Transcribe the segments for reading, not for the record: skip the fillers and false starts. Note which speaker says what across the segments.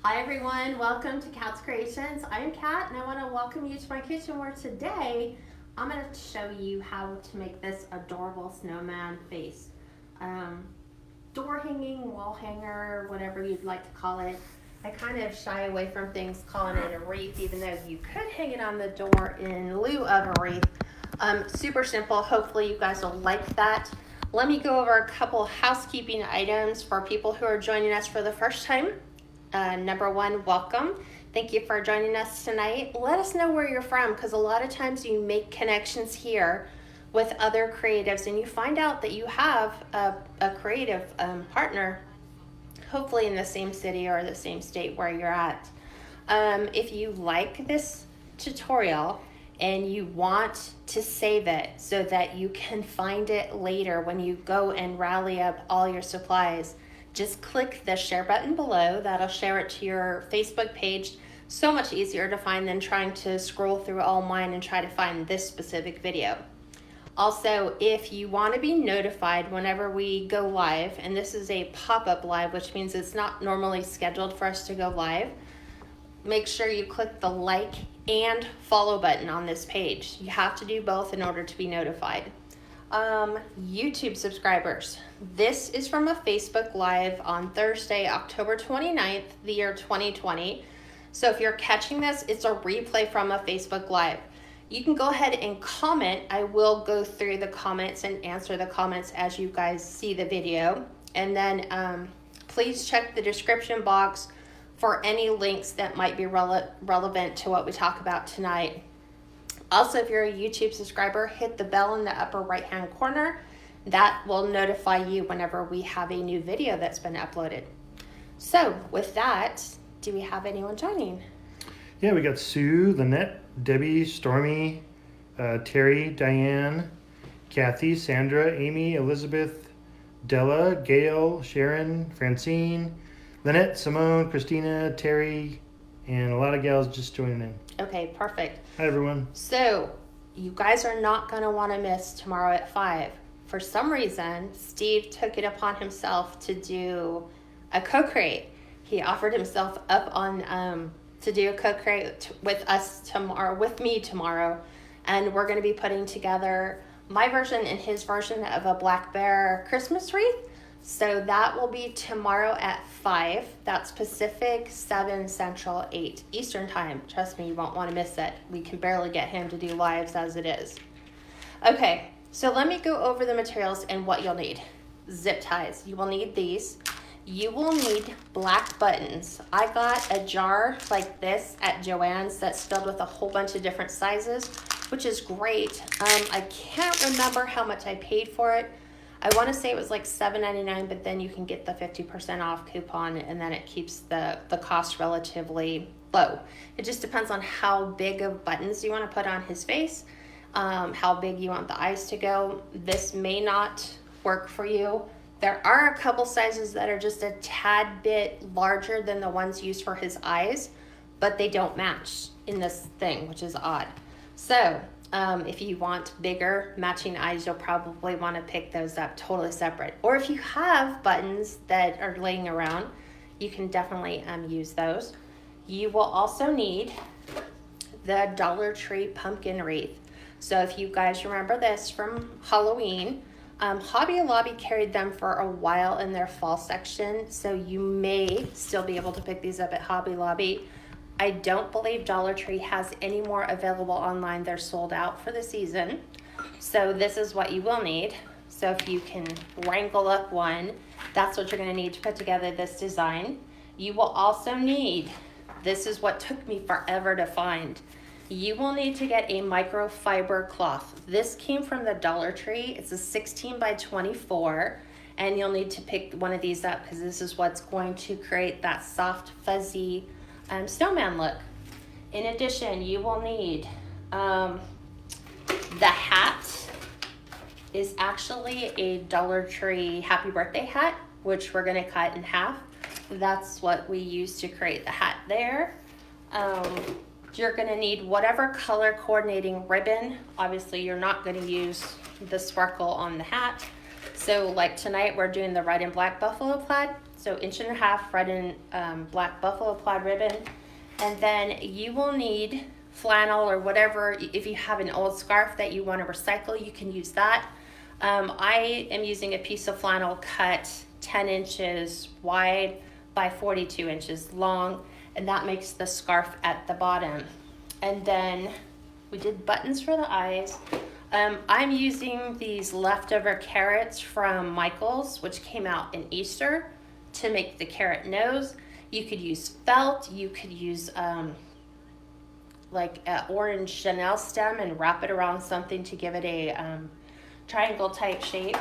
Speaker 1: Hi everyone, welcome to Kat's Creations. I'm Kat and I want to welcome you to my kitchen where today I'm going to show you how to make this adorable snowman face. Door hanging, wall hanger, whatever you'd like to call it. I kind of shy away from things calling it a wreath, even though you could hang it on the door in lieu of a wreath. Super simple, hopefully you guys will like that. Let me go over a couple housekeeping items for people who are joining us for the first time. Number one, welcome. Thank you for joining us tonight. Let us know where you're from, because a lot of times you make connections here with other creatives and you find out that you have a creative partner, hopefully in the same city or the same state where you're at. If you like this tutorial and you want to save it so that you can find it later when you go and rally up all your supplies, just click the share button below. That'll share it to your Facebook page. So much easier to find than trying to scroll through all mine and try to find this specific video. Also, if you want to be notified whenever we go live, and this is a pop-up live, which means it's not normally scheduled for us to go live, make sure you click the like and follow button on this page. You have to do both in order to be notified. YouTube subscribers, this is from a Facebook Live on Thursday, October 29th, the year 2020. So if you're catching this, it's a replay from a Facebook Live. You can go ahead and comment. I will go through the comments and answer the comments as you guys see the video. And then please check the description box for any links that might be relevant to what we talk about tonight. Also, if you're a YouTube subscriber, hit the bell in the upper right-hand corner. That will notify you whenever we have a new video that's been uploaded. So, with that, do we have anyone joining?
Speaker 2: Yeah, we got Sue, Lynette, Debbie, Stormy, Terry, Diane, Kathy, Sandra, Amy, Elizabeth, Della, Gail, Sharon, Francine, Lynette, Simone, Christina, Terry, and a lot of gals just joining in.
Speaker 1: Okay, perfect.
Speaker 2: Hi, everyone.
Speaker 1: So, you guys are not going to want to miss tomorrow at 5. For some reason, Steve took it upon himself to do a co-create. He offered himself up on to do a co-create with us tomorrow, with me tomorrow, and we're going to be putting together my version and his version of a black bear Christmas wreath. So that will be tomorrow at 5. That's Pacific, 7 Central, 8 Eastern time. Trust me, you won't want to miss it. We can barely get him to do lives as it is. Okay, so let me go over the materials and what you'll need. Zip ties. You will need these. You will need black buttons. I got a jar like this at Joann's that's filled with a whole bunch of different sizes, which is great. I can't remember how much I paid for it. I want to say it was like $7.99, but then you can get the 50% off coupon, and then it keeps the cost relatively low. It just depends on how big of buttons you want to put on his face, how big you want the eyes to go. This may not work for you. There are a couple sizes that are just a tad bit larger than the ones used for his eyes, but they don't match in this thing, which is odd. So if you want bigger matching eyes, you'll probably want to pick those up totally separate. Or if you have buttons that are laying around, you can definitely use those. You will also need the Dollar Tree pumpkin wreath. So if you guys remember this from Halloween, Hobby Lobby carried them for a while in their fall section, so you may still be able to pick these up at Hobby Lobby. I don't believe Dollar Tree has any more available online. They're sold out for the season. So this is what you will need. So if you can wrangle up one, that's what you're going to need to put together this design. You will also need, this is what took me forever to find, you will need to get a microfiber cloth. This came from the Dollar Tree. It's a 16 by 24, and you'll need to pick one of these up because this is what's going to create that soft, fuzzy snowman look. In addition, you will need the hat is actually a Dollar Tree Happy Birthday hat, which we're going to cut in half. That's what we use to create the hat there. You're going to need whatever color coordinating ribbon. Obviously, you're not going to use the sparkle on the hat. So like tonight, we're doing the red and black buffalo plaid. so 1.5 red and black buffalo plaid ribbon. And then you will need flannel or whatever. If you have an old scarf that you want to recycle, you can use that. I am using a piece of flannel cut 10 inches wide by 42 inches long, and that makes the scarf at the bottom. And then we did buttons for the eyes. I'm using these leftover carrots from Michael's, which came out in Easter, to make the carrot nose. You could use felt, you could use like an orange Chanel stem and wrap it around something to give it a triangle type shape.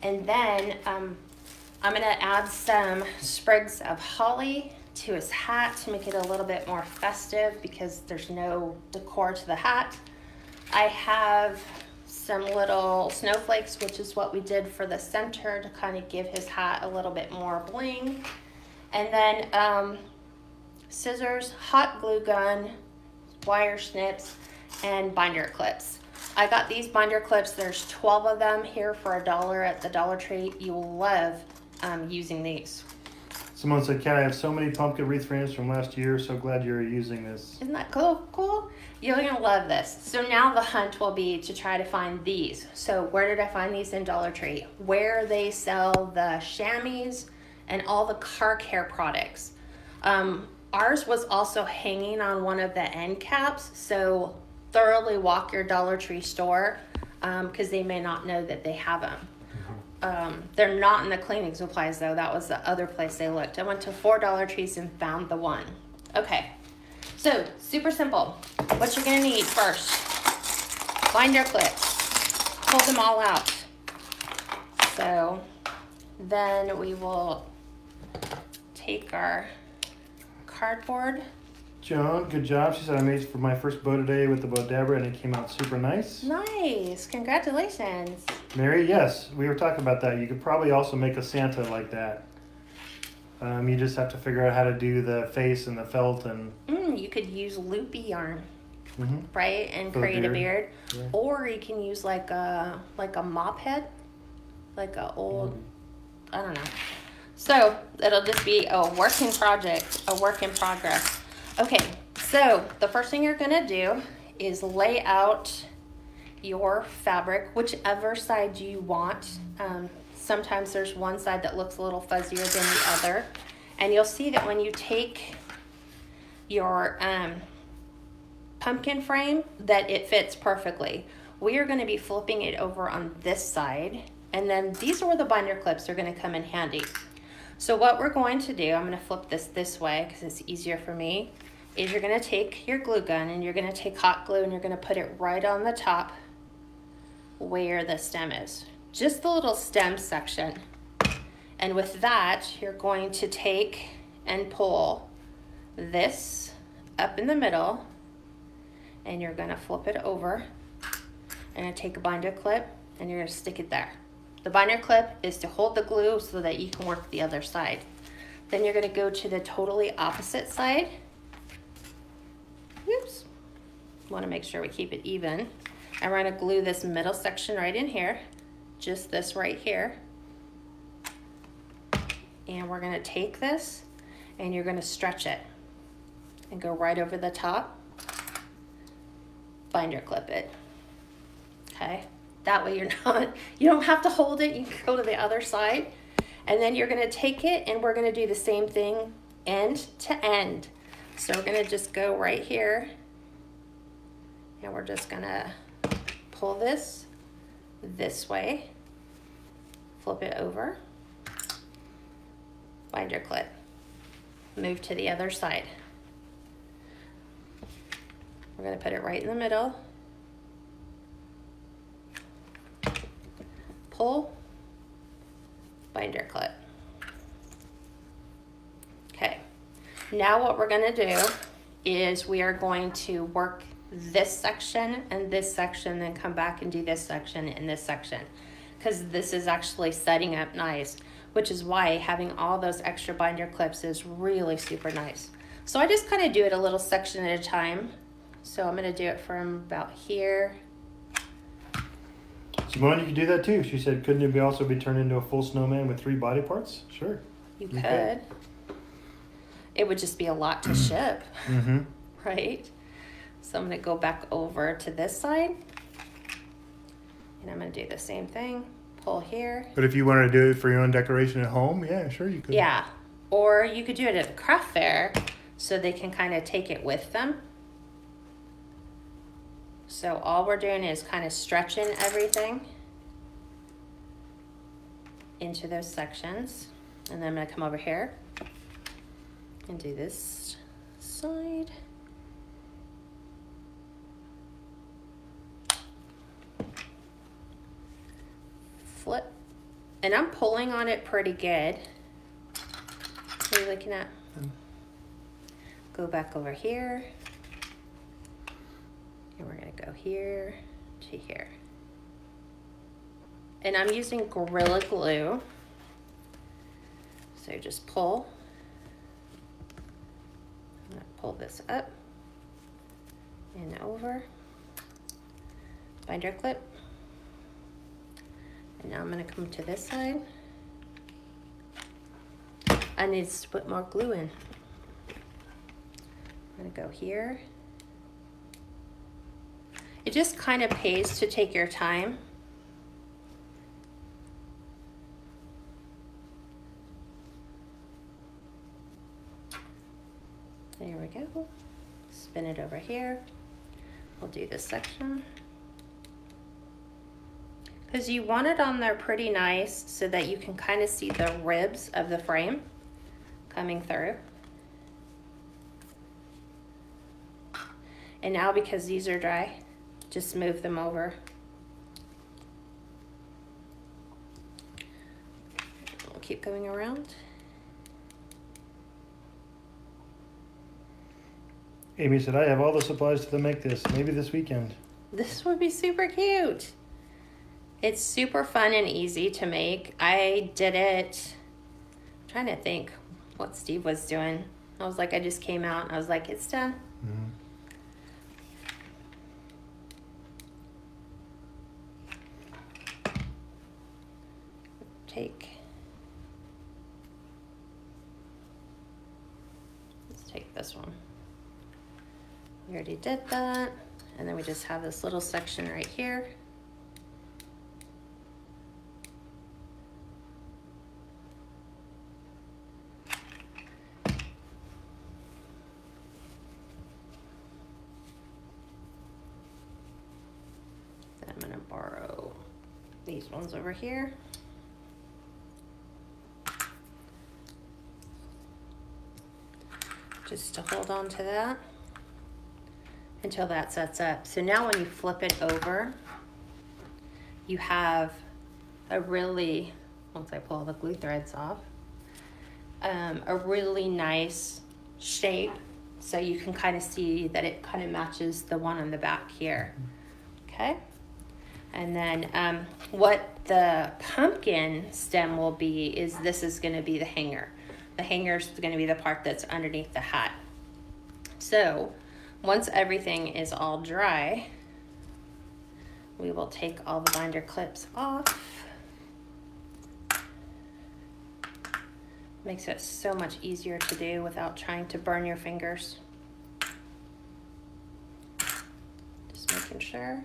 Speaker 1: And then I'm gonna add some sprigs of holly to his hat to make it a little bit more festive because there's no decor to the hat. I have some little snowflakes, which is what we did for the center to kind of give his hat a little bit more bling. And then scissors, hot glue gun, wire snips, and binder clips. I got these binder clips. There's 12 of them here for $1 at the Dollar Tree. You will love using these.
Speaker 2: Someone said, Kat, I have so many pumpkin wreath frames from last year. So glad you're using this.
Speaker 1: Isn't that cool? Cool? You're going to love this. So now the hunt will be to try to find these. So where did I find these in Dollar Tree? Where they sell the chamois and all the car care products. Ours was also hanging on one of the end caps, so thoroughly walk your Dollar Tree store because they may not know that they have them. They're not in the cleaning supplies though. That was the other place they looked. I went to 4 Dollar Trees and found the one. Okay, so super simple. What you're gonna need first, binder clips, pull them all out. So then we will take our cardboard.
Speaker 2: Joan, good job. She said I made it for my first bow today with the Bodabra and it came out super nice.
Speaker 1: Nice, congratulations.
Speaker 2: Mary, yes, we were talking about that. You could probably also make a Santa like that. You just have to figure out how to do the face and the felt and.
Speaker 1: You could use loopy yarn,
Speaker 2: Mm-hmm.
Speaker 1: right, and
Speaker 2: For the
Speaker 1: create a
Speaker 2: beard.
Speaker 1: beard,
Speaker 2: Yeah.
Speaker 1: or you can use like a mop head, like a old, I don't know. So it'll just be a work in progress. Okay, so the first thing you're gonna do is lay out your fabric, whichever side you want. Sometimes there's one side that looks a little fuzzier than the other. And you'll see that when you take your pumpkin frame, that it fits perfectly. We are gonna be flipping it over on this side. And then these are where the binder clips are gonna come in handy. So what we're going to do, I'm gonna flip this way because it's easier for me, is you're gonna take your glue gun and you're gonna take hot glue and you're gonna put it right on the top where the stem is. Just the little stem section. And with that, you're going to take and pull this up in the middle and you're gonna flip it over and take a binder clip and you're gonna stick it there. The binder clip is to hold the glue so that you can work the other side. Then you're gonna go to the totally opposite side. Oops. Wanna make sure we keep it even. And we're gonna glue this middle section right in here. Just this right here. And we're gonna take this and you're gonna stretch it and go right over the top. Binder clip it. Okay. That way you don't have to hold it, you can go to the other side. And then you're gonna take it and we're gonna do the same thing end to end. So we're gonna just go right here and we're just gonna pull this way, flip it over, binder clip, move to the other side. We're gonna put it right in the middle. Pull, binder clip. Okay, now what we're gonna do is we are going to work this section and this section, then come back and do this section and this section, because this is actually setting up nice, which is why having all those extra binder clips is really super nice. So I just kind of do it a little section at a time. So I'm gonna do it from about here.
Speaker 2: Simone, you can do that too. She said, couldn't it also be turned into a full snowman with 3 body parts? Sure.
Speaker 1: You
Speaker 2: Okay.
Speaker 1: could. It would just be a lot to ship,
Speaker 2: Mm-hmm.
Speaker 1: right? So I'm going to go back over to this side. And I'm going to do the same thing. Pull here.
Speaker 2: But if you wanted to do it for your own decoration at home, yeah, sure you could.
Speaker 1: Yeah. Or you could do it at a craft fair so they can kind of take it with them. So all we're doing is kind of stretching everything into those sections. And then I'm going to come over here and do this side. Flip. And I'm pulling on it pretty good. What are you looking at? Go back over here. And we're going to go here to here. And I'm using Gorilla Glue. So just pull. I'm going to pull this up and over. Binder clip. And now I'm going to come to this side. I need to put more glue in. I'm going to go here. It just kind of pays to take your time. There we go. Spin it over here. We'll do this section. Because you want it on there pretty nice so that you can kind of see the ribs of the frame coming through. And now because these are dry, just move them over. We'll keep going around.
Speaker 2: Amy said, I have all the supplies to make this. Maybe this weekend.
Speaker 1: This would be super cute. It's super fun and easy to make. I did it, I'm trying to think what Steve was doing. I was like, I just came out and I was like, it's done.
Speaker 2: Mm-hmm.
Speaker 1: Let's take this one. We already did that. And then we just have this little section right here. Then I'm going to borrow these ones over here. Just to hold on to that until that sets up. So now when you flip it over, you have a really, once I pull all the glue threads off, a really nice shape. So you can kind of see that it kind of matches the one on the back here. Okay. And then what the pumpkin stem will be is this is going to be the hanger. The hanger is going to be the part that's underneath the hat. So once everything is all dry, we will take all the binder clips off. Makes it so much easier to do without trying to burn your fingers. Just making sure.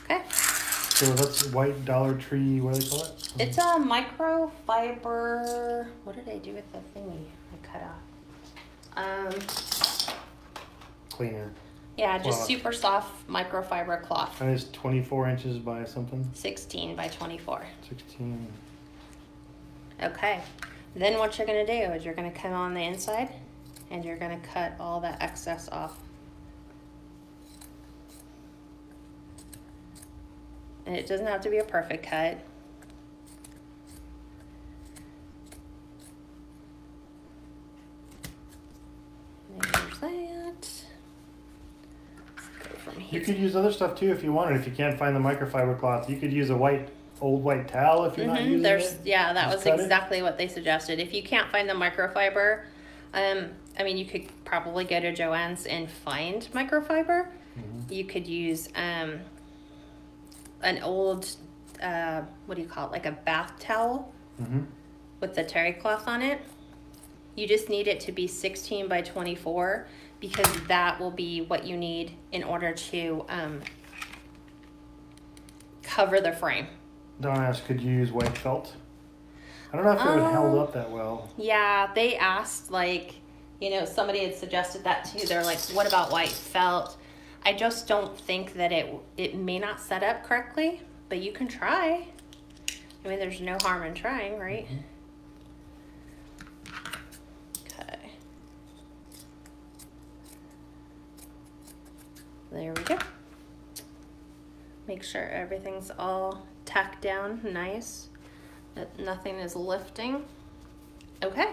Speaker 1: Okay.
Speaker 2: So that's white Dollar Tree, what do they call it?
Speaker 1: It's a microfiber. What did I do with the thingy I cut off?
Speaker 2: Cleaner.
Speaker 1: Yeah, just
Speaker 2: Cloth.
Speaker 1: super soft microfiber cloth.
Speaker 2: And it's 24 inches by something?
Speaker 1: 16 by 24.
Speaker 2: 16.
Speaker 1: Okay. Then what you're going to do is you're going to come on the inside and you're going to cut all that excess off. And it doesn't have to be a perfect cut. There's that. Let's go from here.
Speaker 2: You could use other stuff too if you wanted. If you can't find the microfiber cloth, you could use a old white towel if you're not using it.
Speaker 1: Yeah, that
Speaker 2: Just
Speaker 1: was
Speaker 2: cut it.
Speaker 1: exactly what they suggested. If you can't find the microfiber, I mean, you could probably go to Joann's and find microfiber.
Speaker 2: Mm-hmm.
Speaker 1: You could use an old, what do you call it, like a bath towel
Speaker 2: Mm-hmm.
Speaker 1: with the terry cloth on it. You just need it to be 16 by 24 because that will be what you need in order to cover the frame.
Speaker 2: Don asked, could you use white felt? I don't know if it would held up that well.
Speaker 1: Yeah, they asked, like, you know, somebody had suggested that too. They're like, what about white felt? I just don't think that it may not set up correctly, but you can try. I mean, there's no harm in trying, right? Okay. There we go. Make sure everything's all tacked down nice, that nothing is lifting. Okay.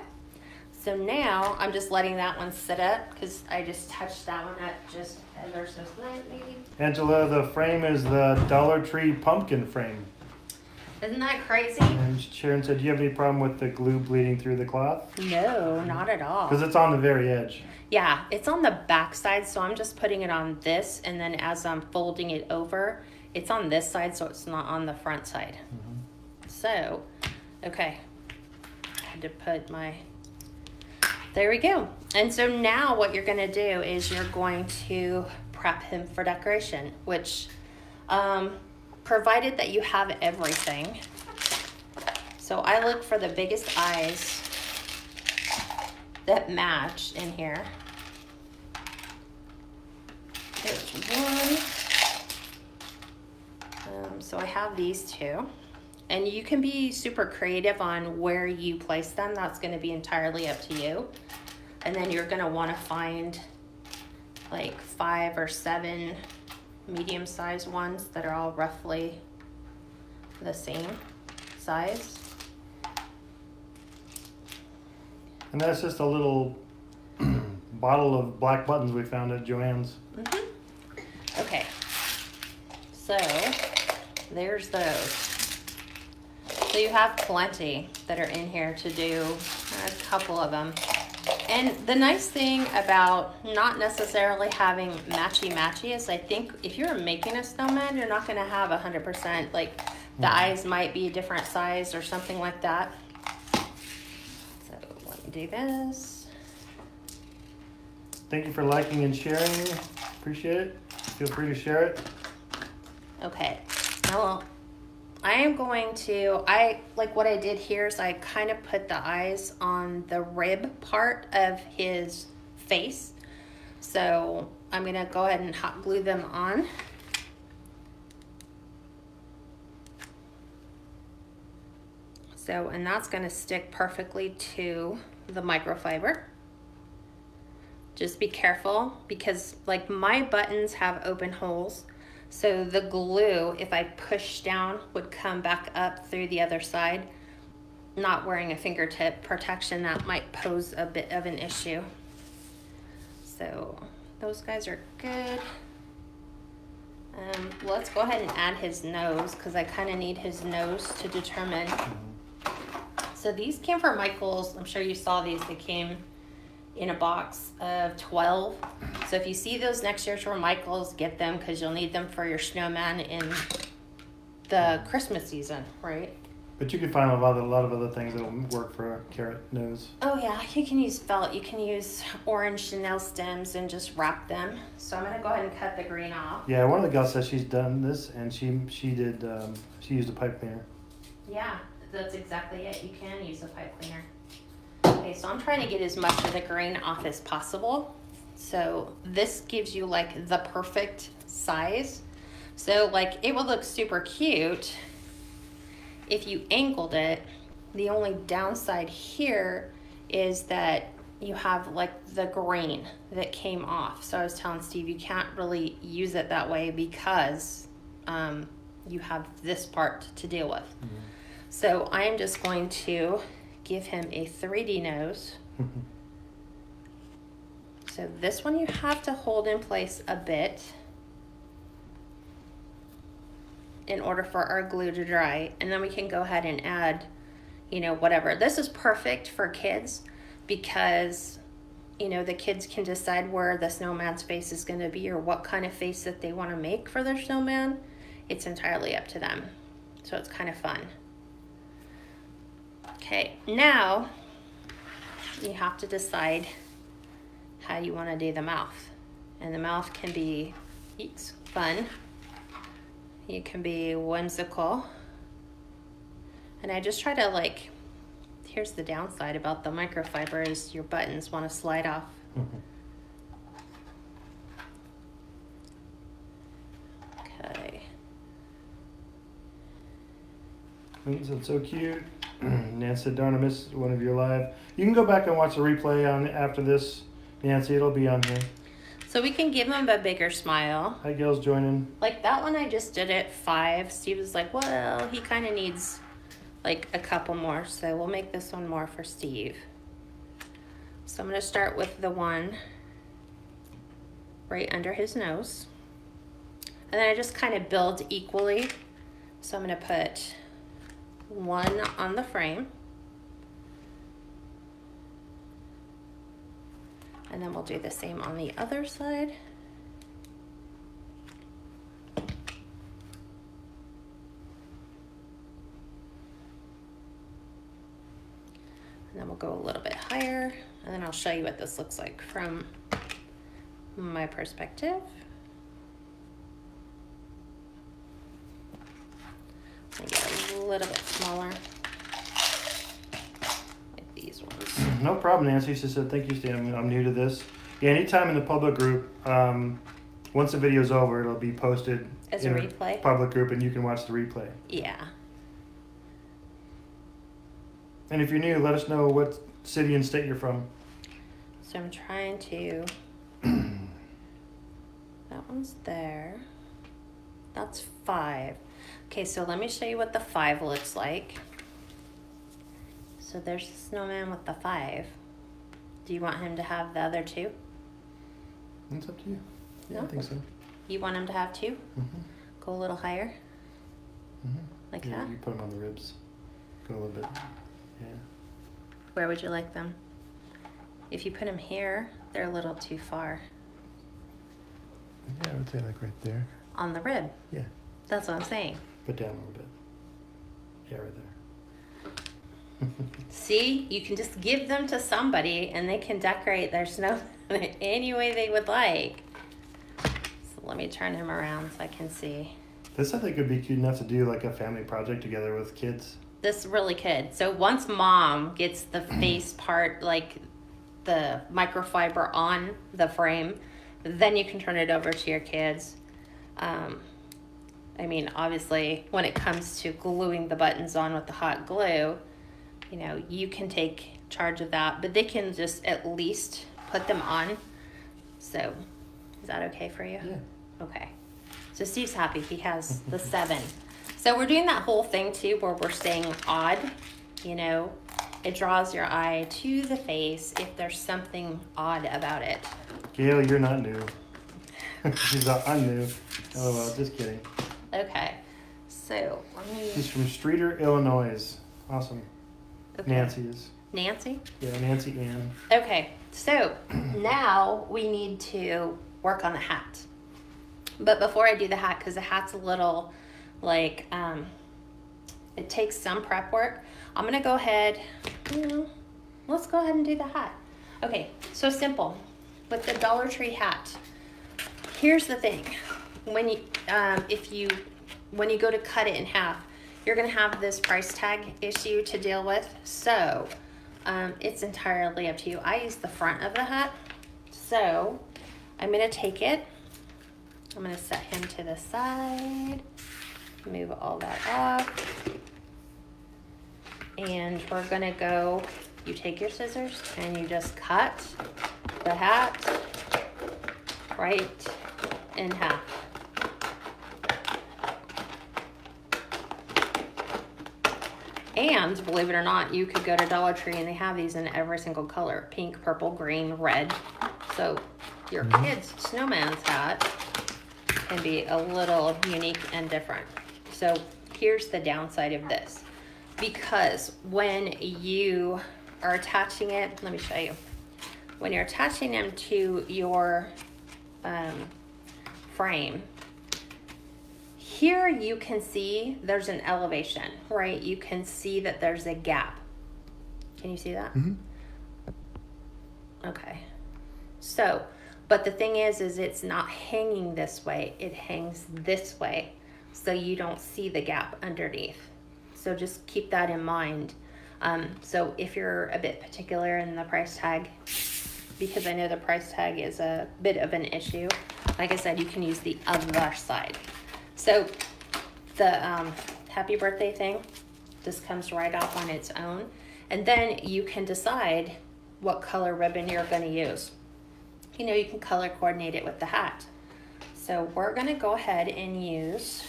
Speaker 1: So now I'm just letting that one sit up because I just touched that one up just ever so slightly.
Speaker 2: Angela, the frame is the Dollar Tree pumpkin frame.
Speaker 1: Isn't that crazy?
Speaker 2: And Sharon said, do you have any problem with the glue bleeding through the cloth?
Speaker 1: No, not at all.
Speaker 2: Because it's on the very edge.
Speaker 1: Yeah, it's on the back side, so I'm just putting it on this, and then as I'm folding it over, it's on this side, so it's not on the front side. So, okay. I had to put my... There we go. And so now what you're going to do is you're going to prep him for decoration, which, provided that you have everything. So I look for the biggest eyes that match in here. There's one. So I have these two. And you can be super creative on where you place them. That's going to be entirely up to you. And then you're going to want to find like 5 or 7 medium-sized ones that are all roughly the same size.
Speaker 2: And that's just a little bottle of black buttons we found at Joann's.
Speaker 1: Okay. So there's those. So you have plenty that are in here to do, a couple of them. And the nice thing about not necessarily having matchy-matchy is I think if you're making a snowman, you're not going to have 100%, like the eyes might be a different size or something like that. So let me do this.
Speaker 2: Thank you for liking and sharing. Appreciate it. Feel free to share it.
Speaker 1: Okay. Well, I am going to, like what I did here is I kind of put the eyes on the rib part of his face. So I'm going to go ahead and hot glue them on. So, and that's going to stick perfectly to the microfiber. Just be careful because like my buttons have open holes. So the glue, if I push down, would come back up through the other side. Not wearing a fingertip protection, that might pose a bit of an issue. So those guys are good. Let's go ahead and add his nose because I kind of need his nose to determine. So these came from Michael's. I'm sure you saw these. They came in a box of 12. So if you see those next year from Michael's, get them because you'll need them for your snowman in the Christmas season, right?
Speaker 2: But you can find a lot of other things that'll work for a carrot nose.
Speaker 1: Oh yeah, you can use felt. You can use orange Chanel stems and just wrap them. So I'm gonna go ahead and cut the green off.
Speaker 2: Yeah, one of the gals says she's done this and she used a pipe cleaner.
Speaker 1: Yeah, that's exactly it. You can use a pipe cleaner. Okay, so I'm trying to get as much of the grain off as possible. So this gives you like the perfect size. So like it will look super cute if you angled it. The only downside here is that you have like the grain that came off. So I was telling Steve you can't really use it that way because you have this part to deal with. So I am just going to give him a 3D nose. So this one you have to hold in place a bit in order for our glue to dry. And then we can go ahead and add, you know, whatever. This is perfect for kids because, you know, the kids can decide where the snowman's face is going to be or what kind of face that they want to make for their snowman. It's entirely up to them. So it's kind of fun. Okay, now you have to decide how you want to do the mouth. And the mouth can be fun. You can be whimsical. And I just try to like, here's the downside about the microfiber is your buttons want to slide off. Okay.
Speaker 2: That's so cute. Nancy said, darn, I missed one of your live. You can go back and watch the replay on after this, Nancy. It'll be on here.
Speaker 1: So we can give him a bigger smile.
Speaker 2: Hi, Gail's joining.
Speaker 1: Like that one I just did at 5. Steve was like, well, he kind of needs like a couple more. So we'll make this one more for Steve. So I'm going to start with the one right under his nose. And then I just kind of build equally. So I'm going to put one on the frame. And then we'll do the same on the other side. And then we'll go a little bit higher. And then I'll show you what this looks like from my perspective. And get a little bit smaller. Like these ones.
Speaker 2: No problem, Nancy. She said, thank you, Stan. I'm new to this. Yeah, anytime in the public group, once the video's over, it'll be posted
Speaker 1: as a replay.
Speaker 2: Public group, and you can watch the replay.
Speaker 1: Yeah.
Speaker 2: And if you're new, let us know what city and state you're from.
Speaker 1: So I'm trying to, that one's there. That's 5. Okay, so let me show you what the 5 looks like. So there's the snowman with the 5. Do you want him to have the other 2?
Speaker 2: It's up to you. Yeah,
Speaker 1: No?
Speaker 2: I think so.
Speaker 1: You want him to have 2?
Speaker 2: Mm-hmm.
Speaker 1: Go a little higher?
Speaker 2: Mm-hmm.
Speaker 1: Like
Speaker 2: yeah,
Speaker 1: that?
Speaker 2: you put them on the ribs. Go a little bit. Yeah.
Speaker 1: Where would you like them? If you put them here, they're a little too far.
Speaker 2: Yeah, I would say like right there.
Speaker 1: On the rib?
Speaker 2: Yeah.
Speaker 1: That's what I'm saying.
Speaker 2: Put down a little bit. Yeah, right there.
Speaker 1: See, you can just give them to somebody and they can decorate their snow any way they would like. So let me turn him around so I can see.
Speaker 2: This I think would be cute enough to do like a family project together with kids.
Speaker 1: This really could. So once mom gets the face part, like the microfiber on the frame, then you can turn it over to your kids. I mean, obviously, when it comes to gluing the buttons on with the hot glue, you know, you can take charge of that, but they can just at least put them on. So, is that okay for you?
Speaker 2: Yeah.
Speaker 1: Okay. So Steve's happy. He has the 7. So we're doing that whole thing too, where we're staying odd. You know, it draws your eye to the face if there's something odd about it.
Speaker 2: Gail, you're not new. She's not, I'm new. Oh, well, just kidding.
Speaker 1: Okay. So let me.
Speaker 2: She's from Streeter, Illinois. Awesome.
Speaker 1: Okay.
Speaker 2: Nancy is.
Speaker 1: Nancy?
Speaker 2: Yeah, Nancy Ann.
Speaker 1: Okay. So now we need to work on the hat. But before I do the hat, because the hat's a little like, it takes some prep work, I'm going to go ahead, let's go ahead and do the hat. Okay, so simple. With the Dollar Tree hat, here's the thing. When you, when you go to cut it in half, you're going to have this price tag issue to deal with. So it's entirely up to you. I use the front of the hat. So I'm going to take it. I'm going to set him to the side, move all that off, and we're going to go, you take your scissors and you just cut the hat right in half. And believe it or not, you could go to Dollar Tree and they have these in every single color, pink, purple, green, red. So your kid's snowman's hat can be a little unique and different. So here's the downside of this. Because when you are attaching it, let me show you. When you're attaching them to your frame, here you can see there's an elevation, right? You can see that there's a gap. Can you see that?
Speaker 2: Mm-hmm.
Speaker 1: Okay. So, but the thing is it's not hanging this way. It hangs this way. So you don't see the gap underneath. So just keep that in mind. So if you're a bit particular in the price tag, because I know the price tag is a bit of an issue, like I said, you can use the other side. So the happy birthday thing just comes right off on its own. And then you can decide what color ribbon you're going to use. You know, you can color coordinate it with the hat. So we're going to go ahead and use,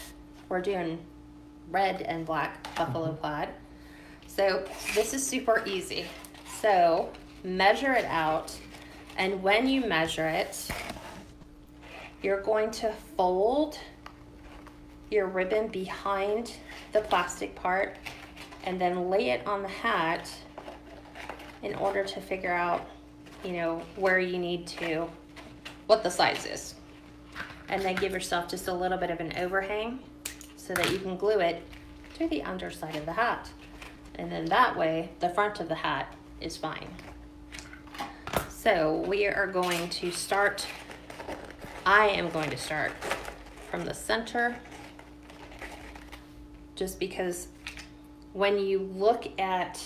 Speaker 1: we're doing red and black buffalo plaid. So this is super easy. So measure it out, and when you measure it, you're going to fold your ribbon behind the plastic part and then lay it on the hat in order to figure out, you know, where you need to, what the size is. And then give yourself just a little bit of an overhang so that you can glue it to the underside of the hat. And then that way, the front of the hat is fine. So we are going to start, I am going to start from the center, just because when you look at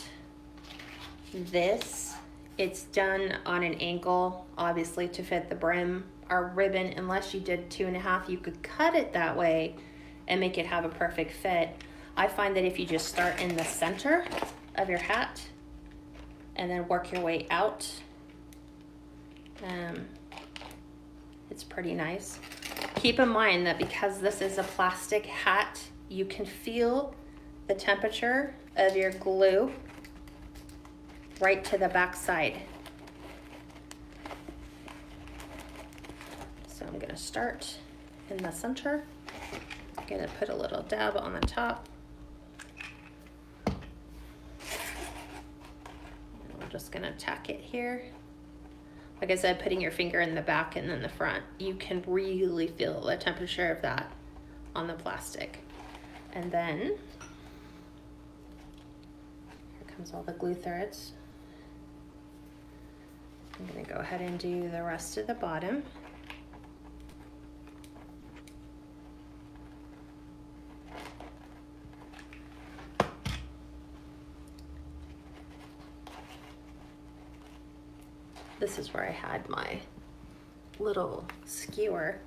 Speaker 1: this, it's done on an angle, obviously to fit the brim. Our ribbon, unless you did 2.5, you could cut it that way and make it have a perfect fit. I find that if you just start in the center of your hat and then work your way out, it's pretty nice. Keep in mind that because this is a plastic hat, you can feel the temperature of your glue right to the back side. So I'm gonna start in the center. I'm gonna put a little dab on the top. I'm just gonna tack it here. Like I said, putting your finger in the back and then the front, you can really feel the temperature of that on the plastic. And then, here comes all the glue threads. I'm gonna go ahead and do the rest of the bottom. This is where I had my little skewer.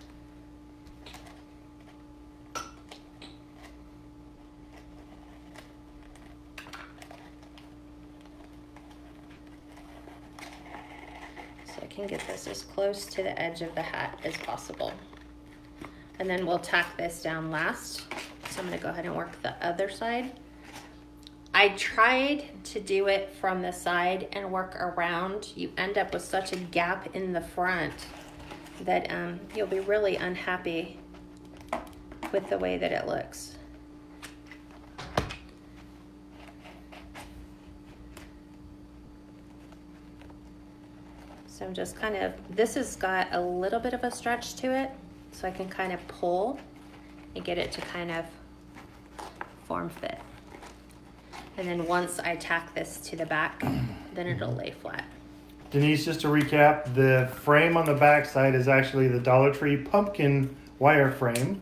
Speaker 1: So I can get this as close to the edge of the hat as possible. And then we'll tack this down last. So I'm gonna go ahead and work the other side. I tried to do it from the side and work around. You end up with such a gap in the front that you'll be really unhappy with the way that it looks. So I'm just kind of, this has got a little bit of a stretch to it, so I can kind of pull and get it to kind of form fit. And then once I tack this to the back, then it'll lay flat.
Speaker 2: Denise, just to recap, the frame on the back side is actually the Dollar Tree pumpkin wire frame.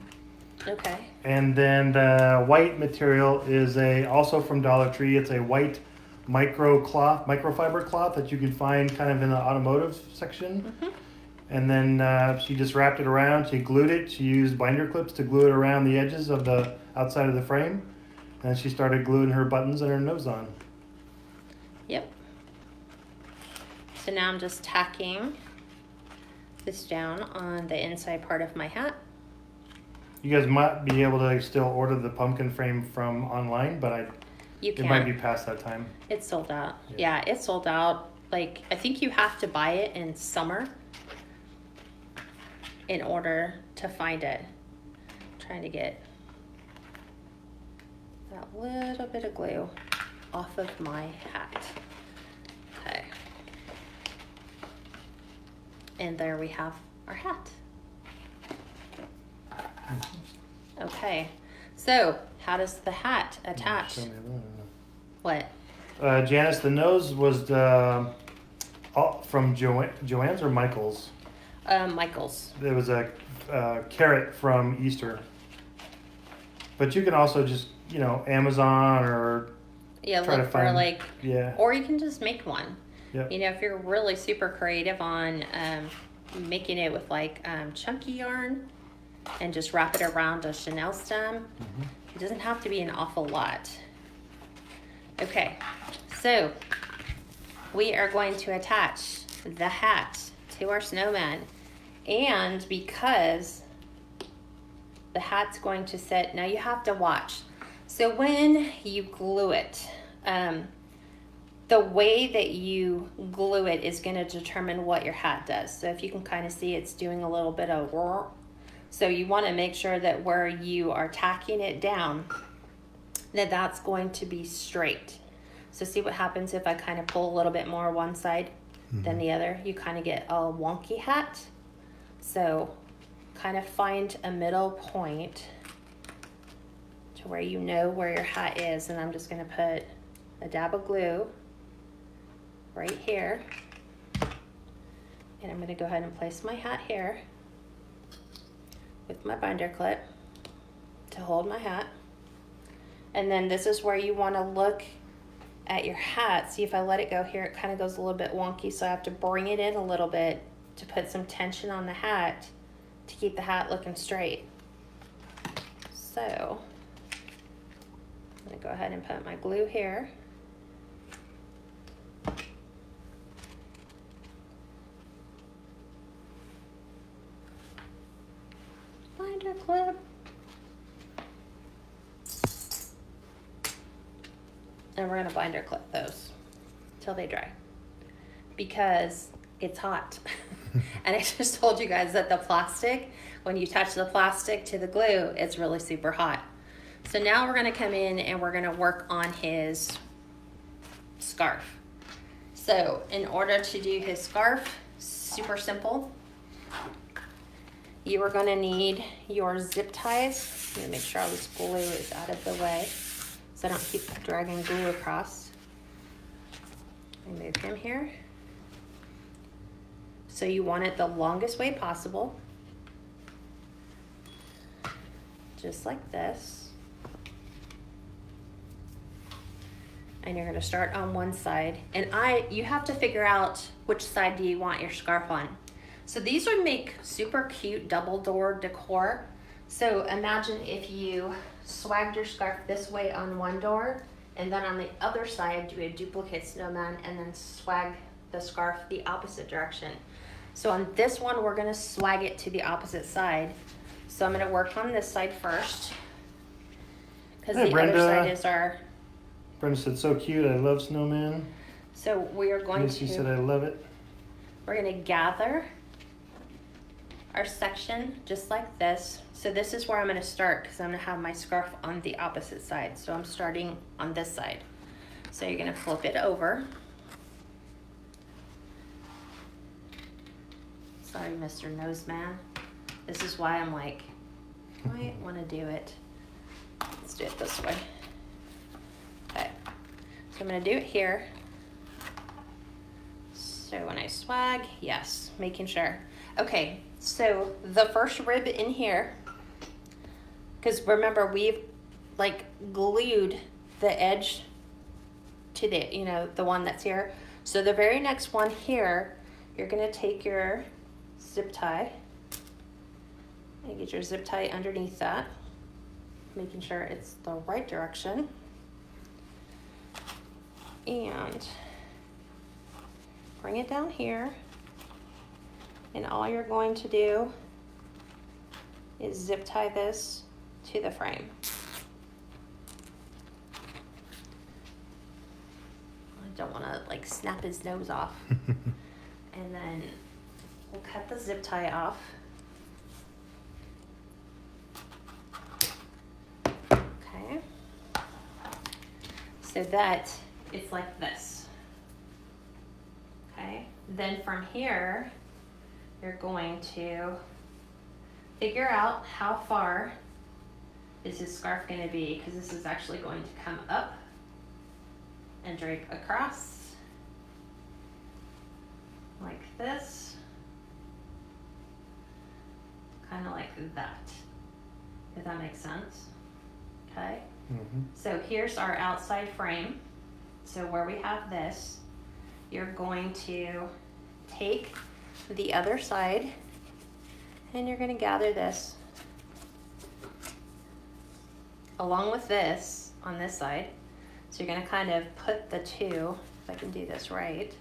Speaker 1: Okay.
Speaker 2: And then the white material is also from Dollar Tree. It's a white microfiber cloth that you can find kind of in the automotive section. Mm-hmm. And then she just wrapped it around. She glued it. She used binder clips to glue it around the edges of the outside of the frame. And she started gluing her buttons and her nose on.
Speaker 1: Yep. So now I'm just tacking this down on the inside part of my hat.
Speaker 2: You guys might be able to still order the pumpkin frame from online, but it might be past that time.
Speaker 1: It's sold out. Yeah, it's sold out. Like, I think you have to buy it in summer in order to find it. I'm trying to get that little bit of glue off of my hat. Okay. And there we have our hat. Okay. So, how does the hat attach? What?
Speaker 2: Janice, the nose was from Joann's or Michael's.
Speaker 1: Michael's.
Speaker 2: There was a carrot from Easter. But you can also just, you know, Amazon or
Speaker 1: Yeah,
Speaker 2: try
Speaker 1: look
Speaker 2: to
Speaker 1: for
Speaker 2: find,
Speaker 1: like,
Speaker 2: yeah.
Speaker 1: or you can just make one.
Speaker 2: Yep.
Speaker 1: You know, if you're really super creative on making it with like chunky yarn and just wrap it around a chenille stem, it doesn't have to be an awful lot. Okay, so we are going to attach the hat to our snowman, and because the hat's going to sit, now you have to watch. So when you glue it, the way that you glue it is going to determine what your hat does. So if you can kind of see, it's doing a little bit of whir. So you want to make sure that where you are tacking it down, that that's going to be straight. So see what happens if I kind of pull a little bit more one side than the other. You kind of get a wonky hat. So kind of find a middle point to where you know where your hat is. And I'm just going to put a dab of glue right here. And I'm going to go ahead and place my hat here with my binder clip to hold my hat. And then this is where you want to look at your hat. See, if I let it go here, it kind of goes a little bit wonky, so I have to bring it in a little bit to put some tension on the hat to keep the hat looking straight. So I'm going to go ahead and put my glue here. Binder clip. And we're going to binder clip those till they dry because it's hot. And I just told you guys that the plastic, when you touch the plastic to the glue, it's really super hot. So now we're going to come in and we're going to work on his scarf. So in order to do his scarf, super simple. You are going to need your zip ties. I'm going to make sure all this glue is out of the way so I don't keep dragging glue across. Move him here. So you want it the longest way possible. Just like this. And you're gonna start on one side. And you have to figure out which side do you want your scarf on. So these would make super cute double door decor. So imagine if you swagged your scarf this way on one door, and then on the other side do a duplicate snowman and then swag the scarf the opposite direction. So on this one, we're gonna swag it to the opposite side. So I'm gonna work on this side first, because the other side is our...
Speaker 2: Brenda said, so cute, I love snowman.
Speaker 1: So we are going
Speaker 2: She said, I love it.
Speaker 1: We're gonna gather our section just like this. So this is where I'm gonna start, because I'm gonna have my scarf on the opposite side. So I'm starting on this side. So you're gonna flip it over. Sorry, Mr. Noseman. This is why I'm like, I might wanna do it. Let's do it this way. Okay, so I'm gonna do it here. So when I swag, yes, making sure. Okay, so the first rib in here, because remember we've like glued the edge to the, you know, the one that's here. So the very next one here, you're gonna take your zip tie and get your zip tie underneath that, making sure it's the right direction. And bring it down here. And all you're going to do is zip tie this to the frame. I don't want to like snap his nose off. And then we'll cut the zip tie off. Okay. So that it's like this. Okay. Then from here, you're going to figure out how far is his scarf going to be, because this is actually going to come up and drape across. like this, kind of like that, if that makes sense. Okay, so here's our outside frame. So where we have this, you're going to take the other side and you're going to gather this along with this on this side. So you're going to kind of put the two, if I can do this right,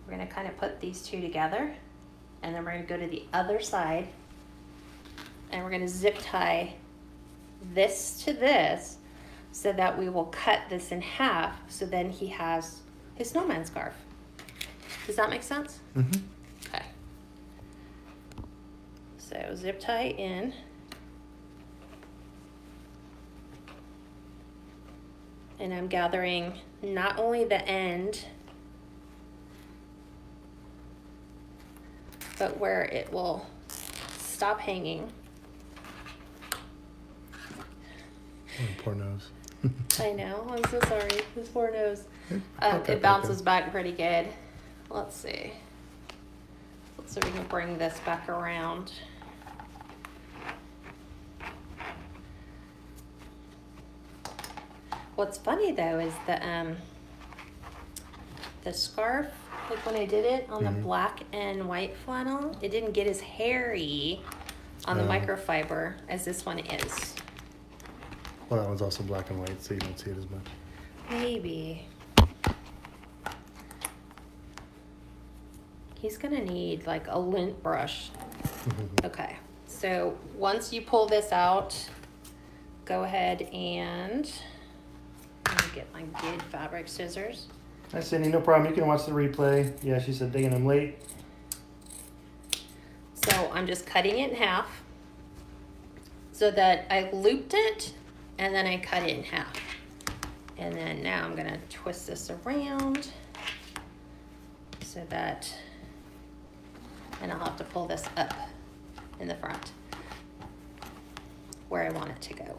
Speaker 1: we're going to kind of put these two together, and then we're going to go to the other side and we're going to zip tie this to this so that we will cut this in half, so then he has his snowman scarf. Does that make sense? Okay. So zip tie in. And I'm gathering not only the end, but where it will stop hanging.
Speaker 2: Oh, poor nose.
Speaker 1: I know, I'm so sorry. His poor nose. It bounces back pretty good. Let's see. Let's see if we can bring this back around. What's funny though is the scarf, like when I did it on the black and white flannel, it didn't get as hairy on the microfiber as this one is.
Speaker 2: Well, that one's also black and white, so you don't see it as much.
Speaker 1: Maybe. He's gonna need like a lint brush. Okay, so once you pull this out, go ahead and let me get my good fabric scissors.
Speaker 2: Hi, Cindy. No problem. You can watch the replay. Yeah, she said digging them late.
Speaker 1: So I'm just cutting it in half so that I looped it and then I cut it in half. And then now I'm gonna twist this around so that, and I'll have to pull this up in the front where I want it to go.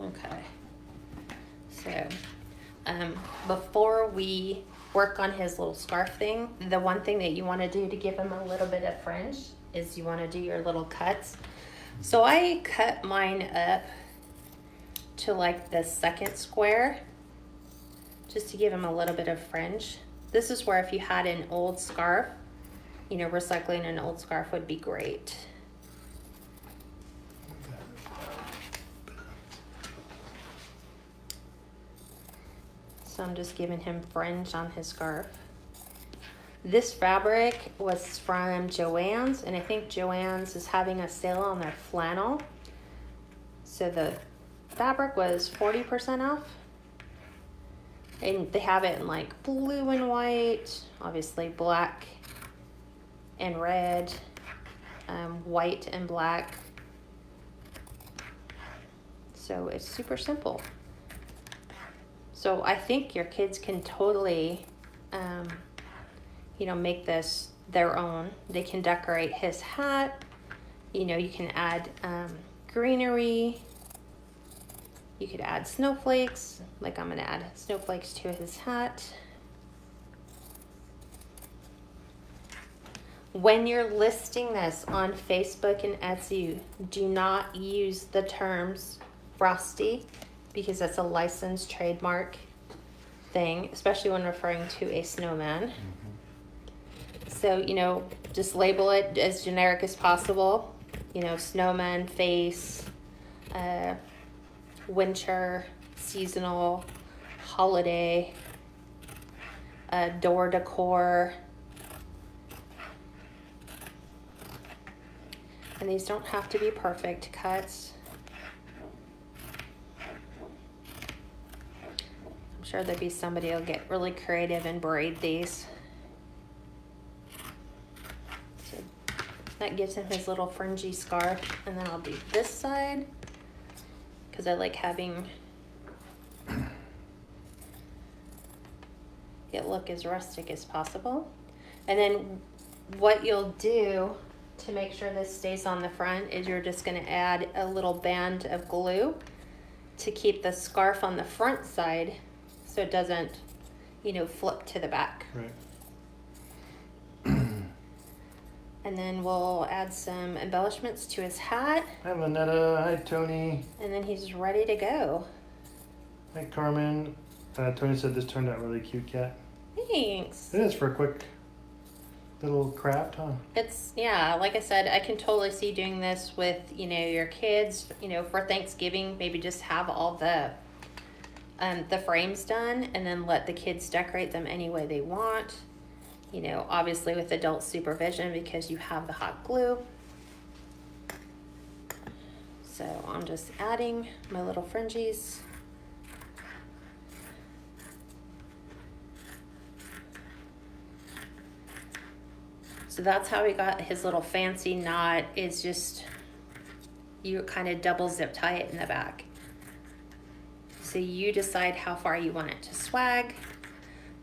Speaker 1: Okay, so before we work on his little scarf thing, the one thing that you want to do to give him a little bit of fringe is you want to do your little cuts. So I cut mine up to like the second square just to give him a little bit of fringe. This is where if you had an old scarf, you know, recycling an old scarf would be great. So I'm just giving him fringe on his scarf. This fabric was from Joann's, and I think Joann's is having a sale on their flannel. So the fabric was 40% off. And they have it in like blue and white, obviously black and red, white and black. So it's super simple. So I think your kids can totally, you know, make this their own. They can decorate his hat. You know, you can add greenery. You could add snowflakes, like I'm gonna add snowflakes to his hat. When you're listing this on Facebook and Etsy, do not use the terms frosty, because that's a licensed trademark thing, especially when referring to a snowman. So, you know, just label it as generic as possible. You know, snowman face, winter, seasonal, holiday, door decor. And these don't have to be perfect cuts. I'm sure there'd be somebody who'll get really creative and braid these. So that gives him his little fringy scarf. And then I'll do this side, because I like having it look as rustic as possible. And then what you'll do to make sure this stays on the front is you're just going to add a little band of glue to keep the scarf on the front side so it doesn't, you know, flip to the back.
Speaker 2: Right.
Speaker 1: And then we'll add some embellishments to his hat.
Speaker 2: Hi, Lynetta. Hi, Tony.
Speaker 1: And then he's ready to go.
Speaker 2: Hi, Carmen. Tony said this turned out really cute, Kat.
Speaker 1: Thanks.
Speaker 2: It is for a quick little craft, huh?
Speaker 1: It's, yeah, like I said, I can totally see doing this with, you know, your kids, you know, for Thanksgiving, maybe just have all the frames done and then let the kids decorate them any way they want. You know, obviously with adult supervision because you have the hot glue. So I'm just adding my little fringes. So that's how we got his little fancy knot, is just, you kind of double zip tie it in the back. So you decide how far you want it to swag.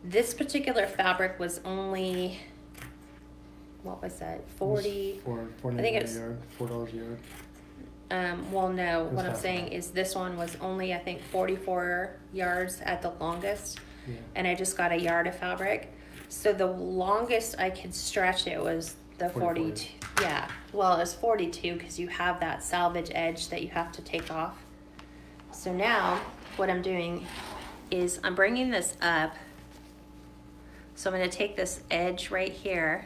Speaker 1: This particular fabric was only, what was that, 40?
Speaker 2: $4
Speaker 1: I think it's,
Speaker 2: a yard, $4 a yard.
Speaker 1: Well, no, what I'm
Speaker 2: half
Speaker 1: saying
Speaker 2: that.
Speaker 1: is this one was only, I think, 44 yards at the longest.
Speaker 2: Yeah.
Speaker 1: And I just got a yard of fabric. So the longest I could stretch it was the 42. Yeah, well, it was 42 because you have that salvage edge that you have to take off. So now what I'm doing is I'm bringing this up. So I'm going to take this edge right here,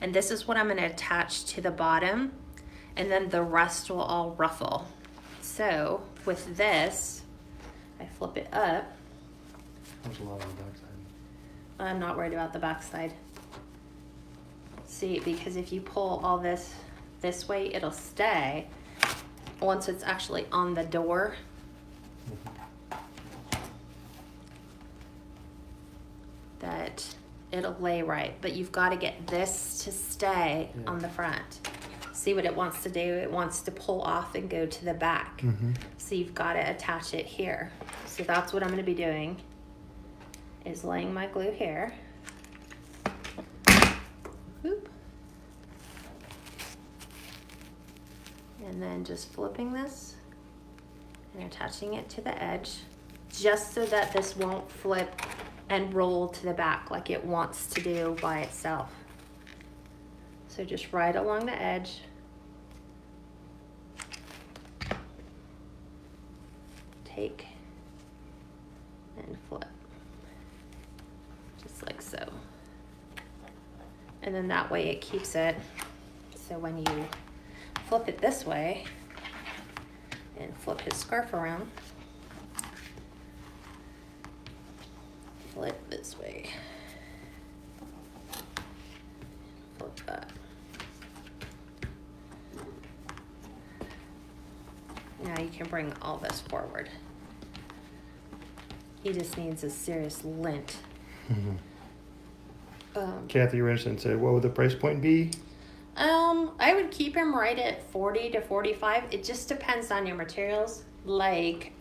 Speaker 1: and this is what I'm going to attach to the bottom, and then the rest will all ruffle. So with this, I flip it up.
Speaker 2: There's a lot on the backside.
Speaker 1: I'm not worried about the backside. See, because if you pull all this way, it'll stay once it's actually on the door. That it'll lay right, but you've got to get this to stay on the front. See what it wants to do? It wants to pull off and go to the back. So you've got to attach it here. So that's what I'm going to be doing, is laying my glue here. Whoop. And then just flipping this and attaching it to the edge, just so that this won't flip and roll to the back like it wants to do by itself. So just right along the edge. Take and flip. Just like so. And then that way it keeps it, so when you flip it this way and flip his scarf around, flip this way, flip that. Now you can bring all this forward. He just needs a serious lint.
Speaker 2: Kathy Richardson said, what would the price point be?
Speaker 1: I would keep him right at 40 to 45. It just depends on your materials. Like,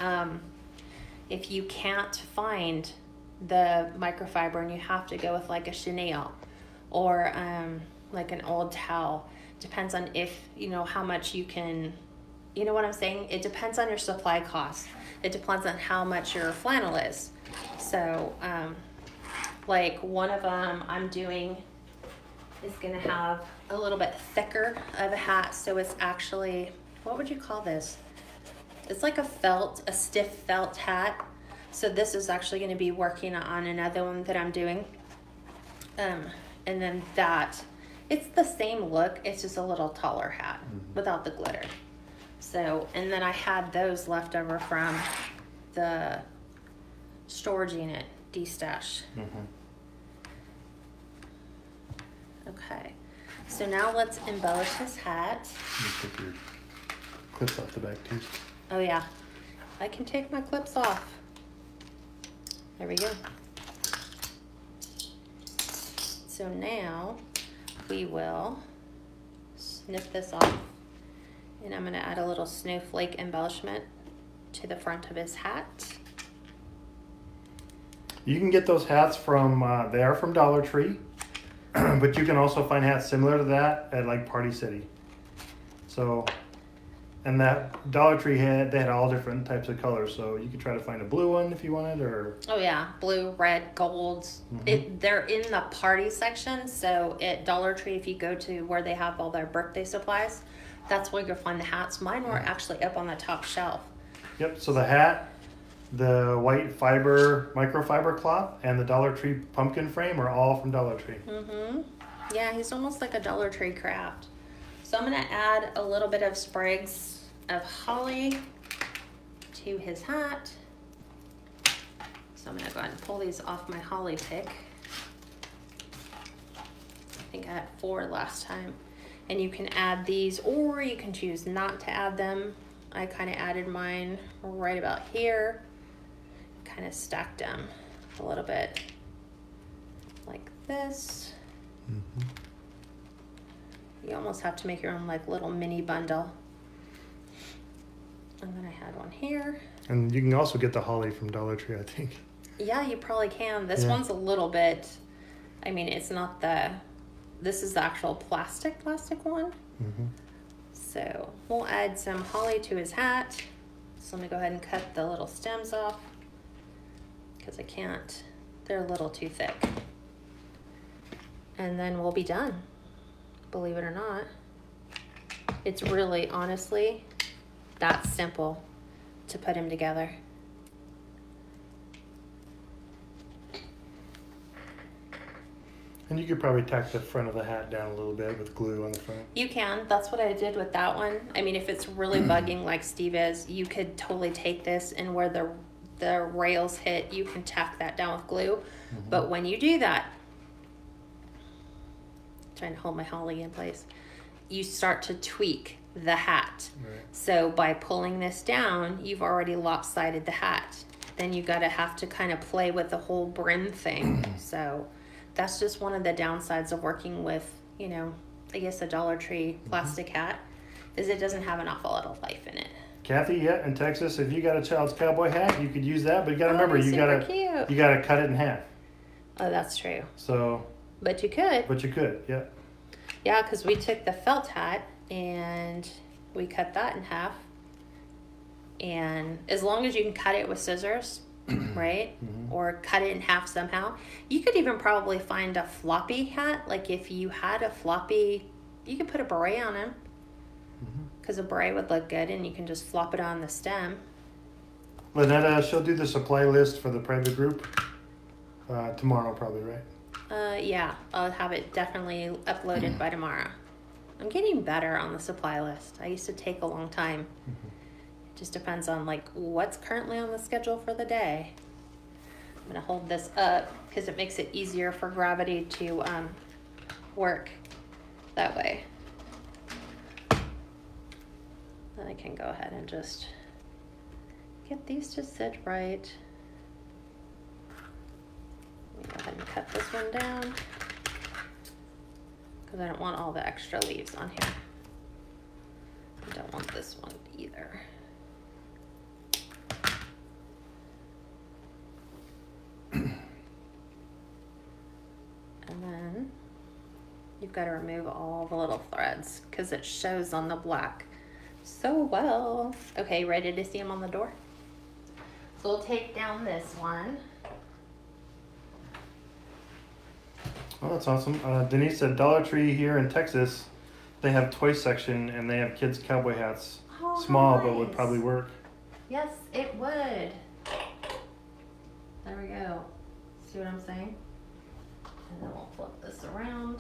Speaker 1: if you can't find the microfiber and you have to go with like a chenille or like an old towel, depends on if, you know, how much you can, you know what I'm saying? It depends on your supply cost. It depends on how much your flannel is. So, like one of them I'm doing is gonna have a little bit thicker of a hat, so it's actually, what would you call this? It's like a stiff felt hat. So this is actually gonna be working on another one that I'm doing. And then that, it's the same look, it's just a little taller hat without the glitter. So, and then I had those left over from the storage unit de-stash. Okay, so now let's embellish his hat.
Speaker 2: You take your clips off the back too.
Speaker 1: Oh yeah, I can take my clips off. There we go. So now we will snip this off, and I'm gonna add a little snowflake embellishment to the front of his hat.
Speaker 2: You can get those hats from, they are from Dollar Tree, but you can also find hats similar to that at like Party City. So, And that Dollar Tree they had all different types of colors, so you could try to find a blue one if you wanted, or
Speaker 1: Oh yeah, blue, red, gold. They're in the party section, so at Dollar Tree, if you go to where they have all their birthday supplies, that's where you'll find the hats. Mine were actually up on the top shelf.
Speaker 2: Yep. So the hat, the white fiber microfiber cloth, and the Dollar Tree pumpkin frame are all from Dollar Tree.
Speaker 1: Yeah, he's almost like a Dollar Tree craft. So I'm gonna add a little bit of sprigs of holly to his hat. So I'm gonna go ahead and pull these off my holly pick. I think I had 4 last time. And you can add these, or you can choose not to add them. I kind of added mine right about here. Kind of stacked them a little bit like this. You almost have to make your own like little mini bundle. And then I had one here.
Speaker 2: And you can also get the holly from Dollar Tree, I think.
Speaker 1: Yeah, you probably can. This one's a little bit, I mean, it's not this is the actual plastic one. So we'll add some holly to his hat. So I'm gonna go ahead and cut the little stems off because I can't, they're a little too thick. And then we'll be done, believe it or not. It's really, honestly, that simple to put him together.
Speaker 2: And you could probably tack the front of the hat down a little bit with glue on the front.
Speaker 1: You can. That's what I did with that one. I mean, if it's really bugging like Steve is, you could totally take this and where the rails hit, you can tack that down with glue. But when you do that, trying to hold my holly in place, you start to tweak the hat.
Speaker 2: Right.
Speaker 1: So by pulling this down, you've already lopsided the hat. Then you gotta have to kind of play with the whole brim thing. So that's just one of the downsides of working with, you know, I guess a Dollar Tree plastic hat, is it doesn't have an awful lot of life in it.
Speaker 2: Kathy, in Texas, if you got a child's cowboy hat, you could use that, but you gotta remember, you gotta cut it in half.
Speaker 1: Oh, that's true.
Speaker 2: So.
Speaker 1: But you could.
Speaker 2: But you could, yeah.
Speaker 1: Yeah, because we took the felt hat and we cut that in half. And as long as you can cut it with scissors, right? Or cut it in half somehow. You could even probably find a floppy hat. Like if you had a floppy, you could put a beret on him. Because a beret would look good and you can just flop it on the stem.
Speaker 2: Lynetta, she'll do the supply list for the private group tomorrow probably, right?
Speaker 1: Yeah, I'll have it definitely uploaded by tomorrow. I'm getting better on the supply list. I used to take a long time. It just depends on like what's currently on the schedule for the day. I'm gonna hold this up because it makes it easier for gravity to work that way. Then I can go ahead and just get these to sit right. Let me go ahead and cut this one down because I don't want all the extra leaves on here. I don't want this one either. And then you've got to remove all the little threads because it shows on the black so well. Okay, ready to see them on the door? So we'll take down this one.
Speaker 2: Oh, that's awesome. Denise said Dollar Tree here in Texas, they have toy section and they have kids cowboy hats.
Speaker 1: Oh,
Speaker 2: Small,
Speaker 1: nice.
Speaker 2: but would probably work.
Speaker 1: Yes, it would. There we go. See what I'm saying? And then we'll flip this around.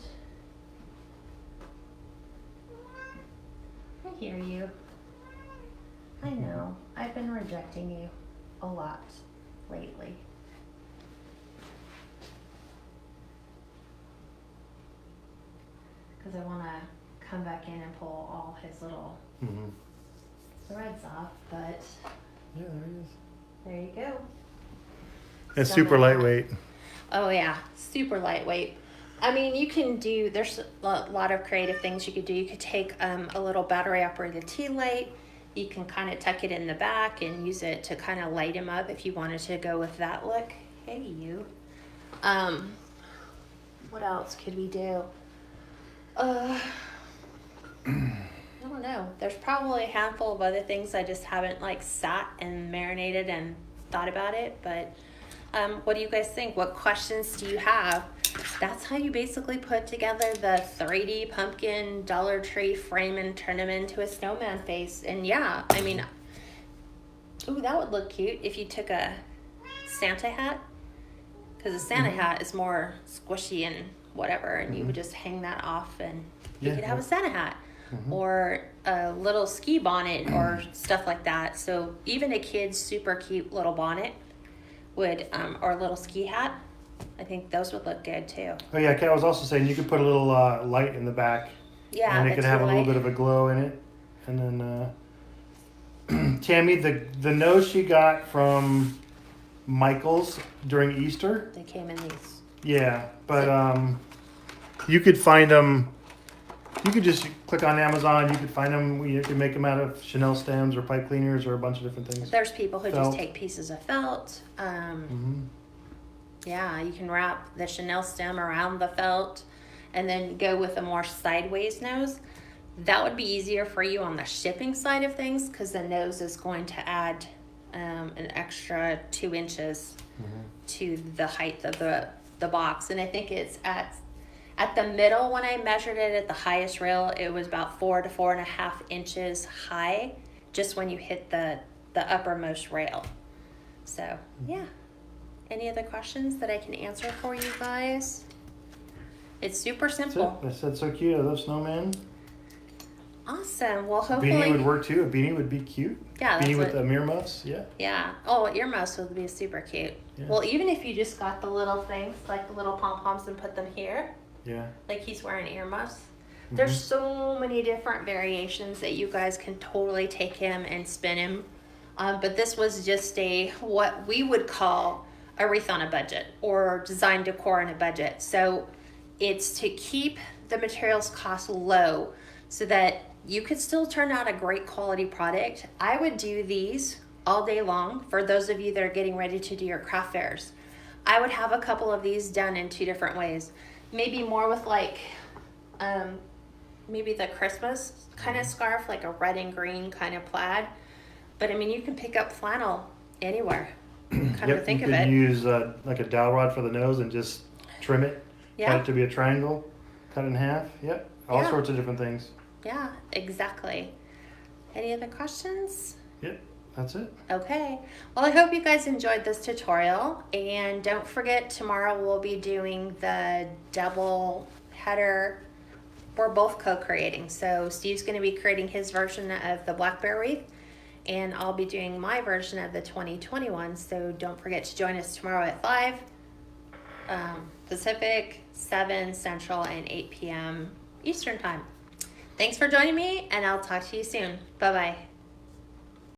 Speaker 1: I hear you. I know. I've been rejecting you a lot lately. Because I want to come back in and pull all his little threads off, but
Speaker 2: Yeah, there it is.
Speaker 1: there you go.
Speaker 2: It's
Speaker 1: So
Speaker 2: super
Speaker 1: now-
Speaker 2: lightweight.
Speaker 1: Oh yeah, super lightweight. I mean, you can do, there's a lot of creative things you could do. You could take a little battery operated tea light. You can kind of tuck it in the back and use it to kind of light him up if you wanted to go with that look. Hey, you. What else could we do? I don't know. know. There's probably a handful of other things I just haven't like sat and marinated and thought about it. But what do you guys think? What questions do you have? That's how you basically put together the 3D pumpkin Dollar Tree frame and turn them into a snowman face. And yeah, I mean, ooh, that would look cute if you took a Santa hat. Because a Santa hat is more squishy and whatever, and you would just hang that off and you could have a Santa hat. Or a little ski bonnet or stuff like that. So even a kid's super cute little bonnet would, or a little ski hat, I think those would look good too.
Speaker 2: Oh yeah, Kat was also saying you could put a little light in the back.
Speaker 1: Yeah,
Speaker 2: and it could have a little bit of a glow in it. And then Tammy, the nose she got from Michael's during Easter.
Speaker 1: They came in these.
Speaker 2: Yeah, but you could find them. You could just click on Amazon. You could find them. You can make them out of Chanel stems or pipe cleaners or a bunch of different things.
Speaker 1: There's people who
Speaker 2: Felt.
Speaker 1: just take pieces of felt. Yeah, you can wrap the Chanel stem around the felt and then go with a more sideways nose. That would be easier for you on the shipping side of things because the nose is going to add an extra 2 inches to the height of the box. And I think it's at the middle, when I measured it at the highest rail, it was about 4 to 4.5 inches high, just when you hit the uppermost rail. So, yeah. Any other questions that I can answer for you guys? It's super simple.
Speaker 2: I said so cute. I love snowman.
Speaker 1: Awesome. Well, hopefully...
Speaker 2: Beanie would work too. A beanie would be cute.
Speaker 1: Yeah,
Speaker 2: beanie with earmuffs. Yeah.
Speaker 1: Yeah. Oh, earmuffs would be super cute.
Speaker 2: Yeah.
Speaker 1: Well, even if you just got the little things, like the little pom-poms and put them here.
Speaker 2: Yeah.
Speaker 1: Like he's wearing earmuffs. There's so many different variations that you guys can totally take him and spin him. But this was just what we would call a wreath on a budget or design decor on a budget. So it's to keep the materials cost low so that you could still turn out a great quality product. I would do these all day long for those of you that are getting ready to do your craft fairs. I would have a couple of these done in 2 different ways. Maybe more with like, maybe the Christmas kind of scarf, like a red and green kind of plaid. But I mean, you can pick up flannel anywhere. Kind of think of it.
Speaker 2: You could use like a dowel rod for the nose and just trim it.
Speaker 1: Yeah.
Speaker 2: Cut it to be a triangle. Cut it in half. Yep. All sorts of different things.
Speaker 1: Yeah, exactly. Any other questions?
Speaker 2: Yep. That's it.
Speaker 1: Okay. Well, I hope you guys enjoyed this tutorial. And don't forget, tomorrow we'll be doing the double header. We're both co-creating. So Steve's going to be creating his version of the black bear wreath. And I'll be doing my version of the 2021. So don't forget to join us tomorrow at 5 Pacific, 7 Central, and 8 p.m. Eastern Time. Thanks for joining me, and I'll talk to you soon. Bye-bye.